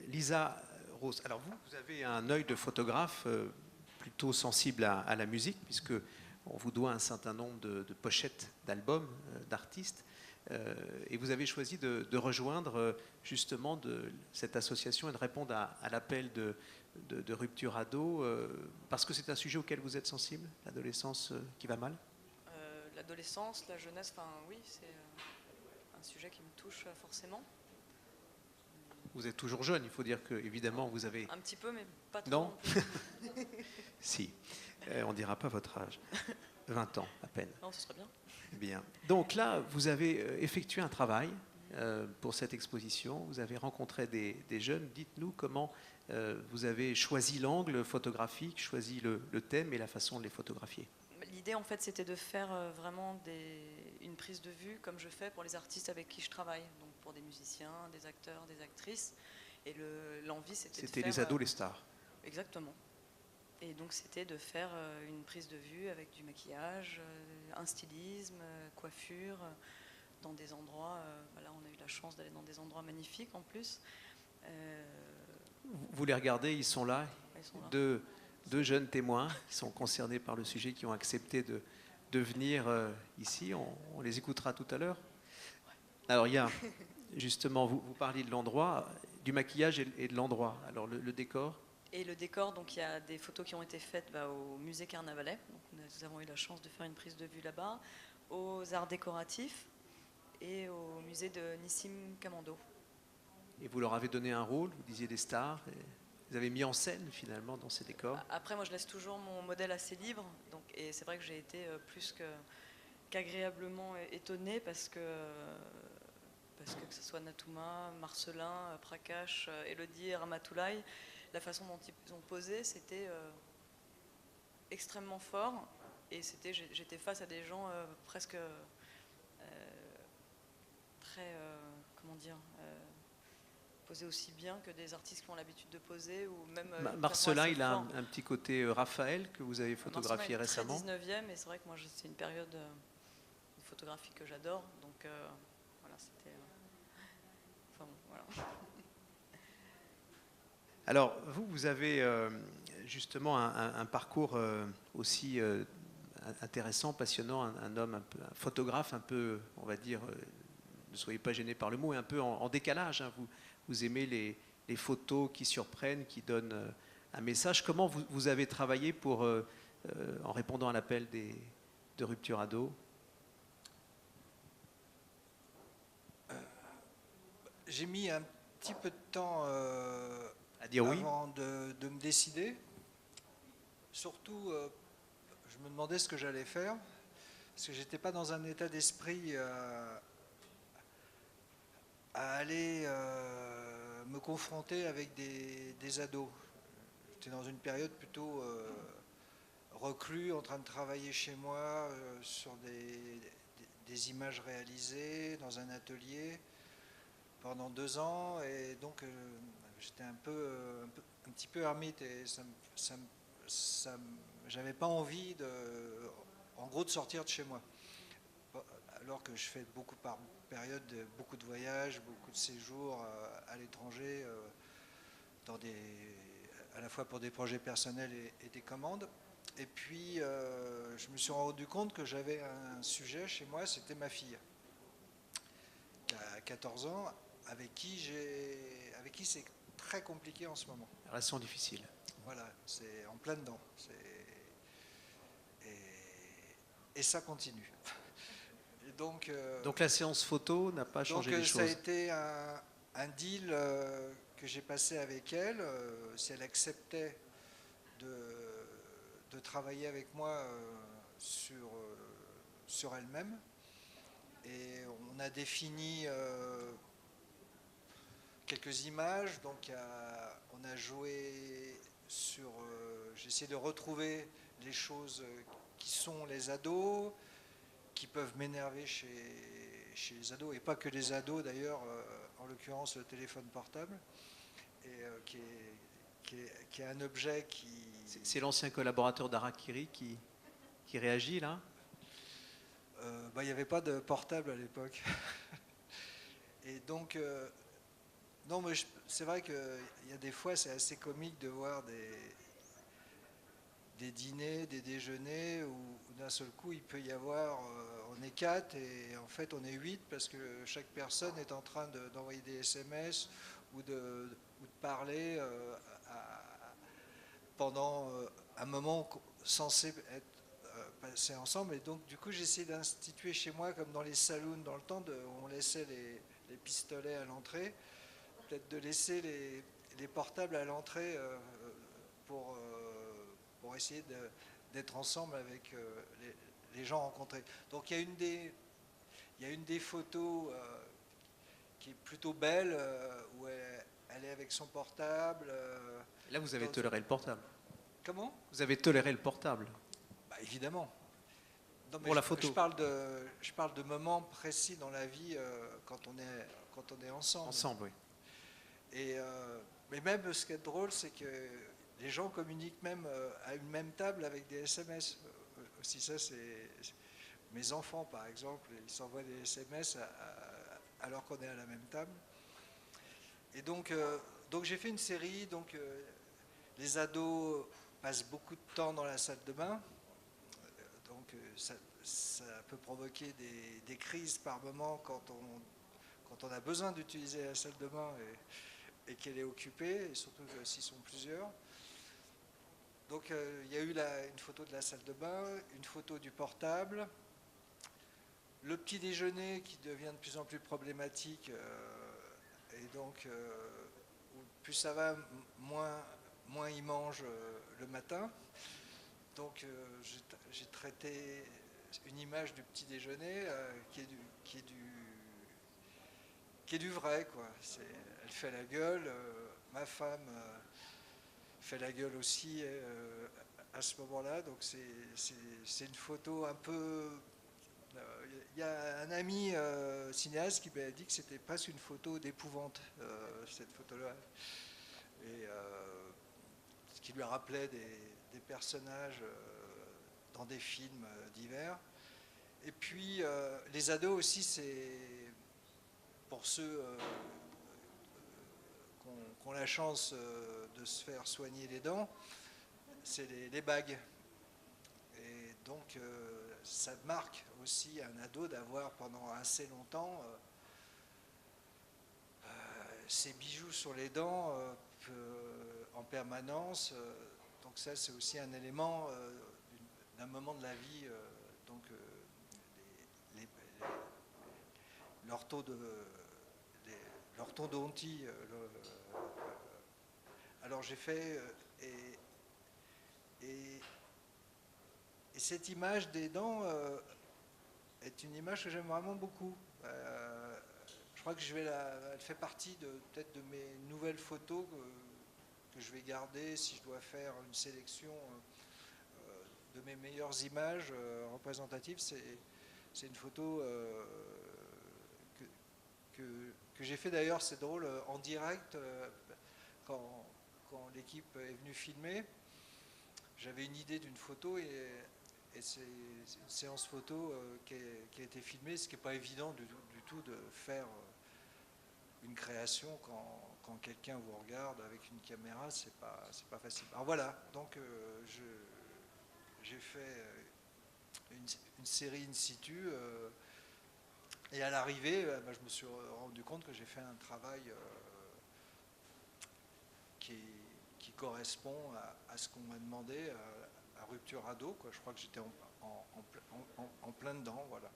Lisa Rose, alors vous avez un œil de photographe plutôt sensible à la musique, puisque on vous doit un certain nombre de pochettes d'albums, d'artistes, et vous avez choisi de rejoindre justement cette association et de répondre à l'appel de Rupture Ado, parce que c'est un sujet auquel vous êtes sensible, l'adolescence qui va mal. L'adolescence, la jeunesse, enfin oui, c'est un sujet qui me touche forcément. Vous êtes toujours jeune, il faut dire que évidemment vous avez... Un petit peu, mais pas trop. Non. Si, on ne dira pas votre âge. 20 ans à peine. Non, ce serait bien. Bien. Donc là, vous avez effectué un travail pour cette exposition. Vous avez rencontré des jeunes. Dites-nous comment vous avez choisi l'angle photographique, choisi le thème et la façon de les photographier. L'idée, en fait, c'était de faire vraiment une prise de vue, comme je fais pour les artistes avec qui je travaille, donc pour des musiciens, des acteurs, des actrices. Et l'envie, c'était de faire... C'était les ados, les stars. Exactement. Et donc, c'était de faire une prise de vue avec du maquillage, un stylisme, coiffure, dans des endroits... là, on a eu la chance d'aller dans des endroits magnifiques, en plus. Vous les regardez, ils sont là. Ils sont là. Deux jeunes témoins qui sont concernés par le sujet, qui ont accepté de venir ici. On les écoutera tout à l'heure. Alors, il y a justement, vous parliez de l'endroit, du maquillage et de l'endroit. Alors, le décor. Et le décor, donc il y a des photos qui ont été faites au musée Carnavalet. Donc, nous avons eu la chance de faire une prise de vue là-bas, aux arts décoratifs et au musée de Nissim Kamando. Et vous leur avez donné un rôle, vous disiez des stars. Vous avez mis en scène finalement dans ces décors. Après, moi, je laisse toujours mon modèle assez libre. Donc, et c'est vrai que j'ai été plus qu'agréablement étonnée parce que ce soit Natuma, Marcelin, Prakash, Elodie, Ramatoulaye, la façon dont ils ont posé, c'était extrêmement fort. Et j'étais face à des gens presque très, comment dire, poser aussi bien que des artistes qui ont l'habitude de poser, ou même Marcelin, il a un petit côté Raphaël que vous avez photographié récemment. Très 19e, et c'est vrai que moi c'est une période de photographie que j'adore, donc voilà, c'était enfin bon, voilà. Alors vous avez justement un parcours aussi intéressant, passionnant, un homme, un photographe un peu, on va dire, ne soyez pas gêné par le mot, un peu en décalage, hein. Vous aimez les photos qui surprennent, qui donnent un message. Comment vous avez travaillé en répondant à l'appel de Rupture Ado? J'ai mis un petit peu de temps à dire oui avant de me décider. Surtout, je me demandais ce que j'allais faire, parce que j'étais pas dans un état d'esprit à aller me confronter avec des ados. J'étais dans une période plutôt reclus, en train de travailler chez moi sur des images réalisées dans un atelier pendant 2 ans, et donc j'étais un petit peu ermite, et j'avais pas envie en gros de sortir de chez moi, alors que je fais par période beaucoup de voyages, beaucoup de séjours à l'étranger, à la fois pour des projets personnels et des commandes. Et puis je me suis rendu compte que j'avais un sujet chez moi, c'était ma fille qui a 14 ans, avec qui c'est très compliqué en ce moment. Relation difficile. Voilà, c'est en plein dedans. Et ça continue. Et donc la séance photo n'a pas changé les choses. Ça a été un deal que j'ai passé avec elle, si elle acceptait de travailler avec moi sur elle-même. Et on a défini quelques images, donc on a joué sur... j'ai essayé de retrouver les choses qui sont les ados, qui peuvent m'énerver chez les ados, et pas que les ados d'ailleurs, en l'occurrence le téléphone portable, et qui est un objet qui... C'est l'ancien collaborateur d'Harakiri qui réagit là. Il n'y avait pas de portable à l'époque. Et donc, Non, mais c'est vrai qu'il y a des fois, c'est assez comique de voir des dîners, des déjeuners où d'un seul coup il peut y avoir, on est 4 et en fait on est 8 parce que chaque personne est en train d'envoyer des SMS ou de parler pendant un moment censé être passé ensemble. Et donc du coup j'essaie d'instituer chez moi comme dans les saloons dans le temps où on laissait les pistolets à l'entrée, peut-être de laisser les portables à l'entrée pour, pour essayer d'être ensemble avec les gens rencontrés. Donc il y a une des photos qui est plutôt belle, où elle est avec son portable. Là, vous avez toléré le portable. Comment? Vous avez toléré le portable. Bah, évidemment. Non, mais Pour la photo. je parle de moments précis dans la vie quand on est ensemble. Ensemble, oui. Et, mais même ce qui est drôle, c'est que les gens communiquent même à une même table avec des SMS. Aussi ça, c'est mes enfants, par exemple, ils s'envoient des SMS alors qu'on est à la même table. Et donc j'ai fait une série. Donc les ados passent beaucoup de temps dans la salle de bain. Donc ça peut provoquer des crises par moment quand on a besoin d'utiliser la salle de bain et qu'elle est occupée, et surtout s'ils sont plusieurs. Donc il y a eu une photo de la salle de bain, une photo du portable, le petit déjeuner qui devient de plus en plus problématique, et donc plus ça va, moins il mange le matin. Donc j'ai traité une image du petit déjeuner qui est du vrai, quoi. Elle fait la gueule, ma femme fait la gueule aussi à ce moment-là. Donc c'est une photo un peu. Il y a un ami cinéaste qui m'a dit que c'était presque une photo d'épouvante, cette photo-là. Et ce qui lui rappelait des personnages dans des films divers. Et puis les ados aussi, c'est pour ceux qui ont la chance de se faire soigner les dents, c'est les bagues. Et donc ça marque aussi un ado d'avoir pendant assez longtemps ses bijoux sur les dents en permanence. Donc ça, c'est aussi un élément d'un moment de la vie. Donc l'orthodontie. Alors j'ai fait et cette image des dents est une image que j'aime vraiment beaucoup. Je crois que elle fait partie peut-être de mes nouvelles photos que je vais garder si je dois faire une sélection de mes meilleures images représentatives. C'est une photo que j'ai fait d'ailleurs, c'est drôle, en direct, quand l'équipe est venue filmer. J'avais une idée d'une photo et c'est une séance photo qui a été filmée, ce qui n'est pas évident du tout de faire une création quand quelqu'un vous regarde avec une caméra, c'est pas facile. Alors voilà, donc j'ai fait une série in situ et à l'arrivée, je me suis rendu compte que j'ai fait un travail qui correspond à ce qu'on m'a demandé à Rupture Ado, quoi. Je crois que j'étais en plein dedans, voilà.